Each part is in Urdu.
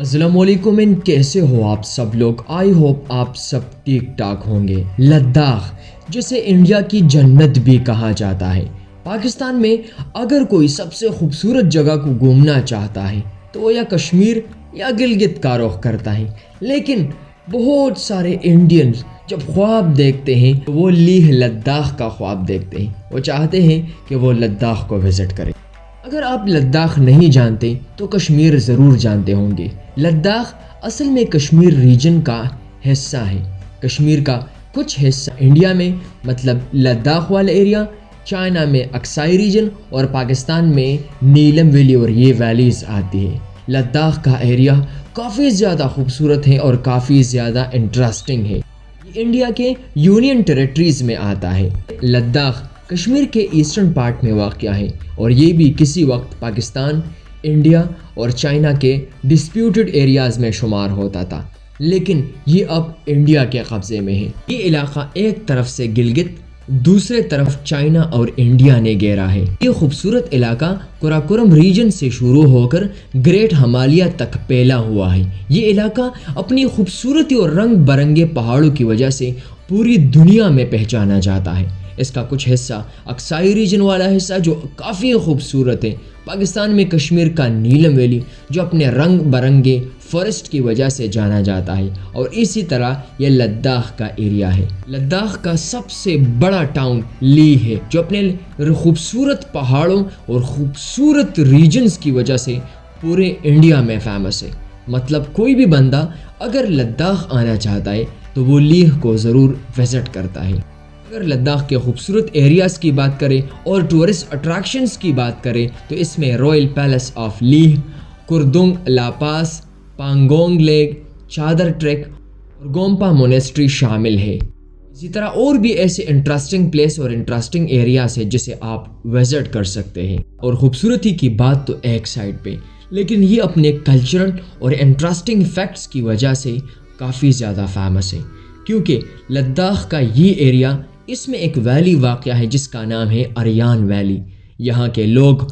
السلام علیکم، کیسے ہو آپ سب لوگ؟ آئی ہوپ آپ سب ٹھیک ٹاک ہوں گے۔ لداخ جسے انڈیا کی جنت بھی کہا جاتا ہے، پاکستان میں اگر کوئی سب سے خوبصورت جگہ کو گھومنا چاہتا ہے تو وہ یا کشمیر یا گلگت کا رخ کرتا ہے، لیکن بہت سارے انڈینز جب خواب دیکھتے ہیں تو وہ لیہ لداخ کا خواب دیکھتے ہیں۔ وہ چاہتے ہیں کہ وہ لداخ کو وزٹ کریں۔ اگر آپ لداخ نہیں جانتے تو کشمیر ضرور جانتے ہوں گے۔ لداخ اصل میں کشمیر ریجن کا حصہ ہے۔ کشمیر کا کچھ حصہ انڈیا میں مطلب لداخ والا ایریا، چائنا میں اکسائی ریجن اور پاکستان میں نیلم ویلی اور یہ ویلیز آتی ہے۔ لداخ کا ایریا کافی زیادہ خوبصورت ہے اور کافی زیادہ انٹرسٹنگ ہے۔ یہ انڈیا کے یونین ٹیریٹریز میں آتا ہے۔ لداخ کشمیر کے ایسٹرن پارٹ میں واقع ہے اور یہ بھی کسی وقت پاکستان، انڈیا اور چائنا کے ڈسپیوٹڈ ایریاز میں شمار ہوتا تھا، لیکن یہ اب انڈیا کے قبضے میں ہے۔ یہ علاقہ ایک طرف سے گلگت، دوسرے طرف چائنا اور انڈیا نے گھیرا ہے۔ یہ خوبصورت علاقہ قراقرم ریجن سے شروع ہو کر گریٹ ہمالیہ تک پھیلا ہوا ہے۔ یہ علاقہ اپنی خوبصورتی اور رنگ برنگے پہاڑوں کی وجہ سے پوری دنیا میں پہچانا جاتا ہے۔ اس کا کچھ حصہ اکسائی ریجن والا حصہ جو کافی خوبصورت ہے۔ پاکستان میں کشمیر کا نیلم ویلی جو اپنے رنگ برنگے فارسٹ کی وجہ سے جانا جاتا ہے، اور اسی طرح یہ لداخ کا ایریا ہے۔ لداخ کا سب سے بڑا ٹاؤن لیہ ہے جو اپنے خوبصورت پہاڑوں اور خوبصورت ریجنز کی وجہ سے پورے انڈیا میں فیمس ہے۔ مطلب کوئی بھی بندہ اگر لداخ آنا چاہتا ہے تو وہ لیہ کو ضرور وزٹ کرتا ہے۔ اگر لداخ کے خوبصورت ایریاز کی بات کریں اور ٹورسٹ اٹریکشنز کی بات کریں تو اس میں royal palace of Leh, Khardung La pass, Pangong lake, Chadar trek اور گومپا مونیسٹری شامل ہے۔ اسی طرح اور بھی ایسے انٹرسٹنگ پلیس اور انٹرسٹنگ ایریاز ہیں جسے آپ وزٹ کر سکتے ہیں۔ اور خوبصورتی کی بات تو ایک سائڈ پہ، لیکن یہ اپنے کلچرل اور انٹرسٹنگ فیکٹس کی وجہ سے کافی زیادہ فیمس ہے، کیونکہ لداخ کا یہ ایریا، اس میں ایک ویلی واقع ہے جس کا نام ہے آریان ویلی۔ یہاں کے لوگ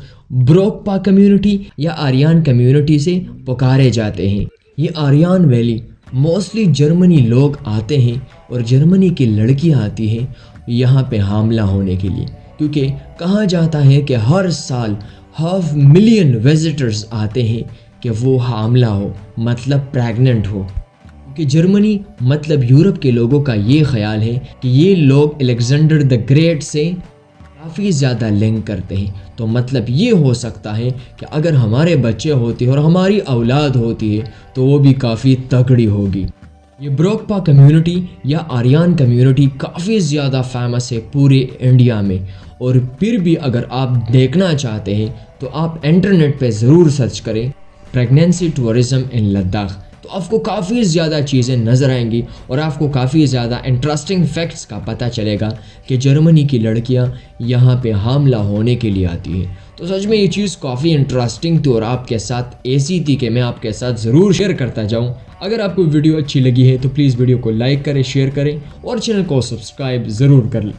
بروکپا کمیونٹی یا آریان کمیونٹی سے پکارے جاتے ہیں۔ یہ آریان ویلی موسٹلی جرمنی لوگ آتے ہیں اور جرمنی کی لڑکیاں آتی ہیں یہاں پہ حاملہ ہونے کے لیے، کیونکہ کہا جاتا ہے کہ ہر سال 500,000 وزٹرز آتے ہیں کہ وہ حاملہ ہو، مطلب پریگننٹ ہو۔ کہ جرمنی مطلب یورپ کے لوگوں کا یہ خیال ہے کہ یہ لوگ الیگزینڈر دی گریٹ سے کافی زیادہ لنک کرتے ہیں، تو مطلب یہ ہو سکتا ہے کہ اگر ہمارے بچے ہوتے ہیں اور ہماری اولاد ہوتی ہے تو وہ بھی کافی تگڑی ہوگی۔ یہ بروکپا کمیونٹی یا آریان کمیونٹی کافی زیادہ فیمس ہے پورے انڈیا میں، اور پھر بھی اگر آپ دیکھنا چاہتے ہیں تو آپ انٹرنیٹ پہ ضرور سرچ کریں پریگنینسی ٹورزم ان لداخ، تو آپ کو کافی زیادہ چیزیں نظر آئیں گی اور آپ کو کافی زیادہ انٹرسٹنگ فیکٹس کا پتہ چلے گا کہ جرمنی کی لڑکیاں یہاں پہ حاملہ ہونے کے لیے آتی ہیں۔ تو سچ میں یہ چیز کافی انٹرسٹنگ تھی اور آپ کے ساتھ ایسی تھی کہ میں آپ کے ساتھ ضرور شیئر کرتا جاؤں۔ اگر آپ کو ویڈیو اچھی لگی ہے تو پلیز ویڈیو کو لائک کریں، شیئر کریں اور چینل کو سبسکرائب ضرور کر لیں۔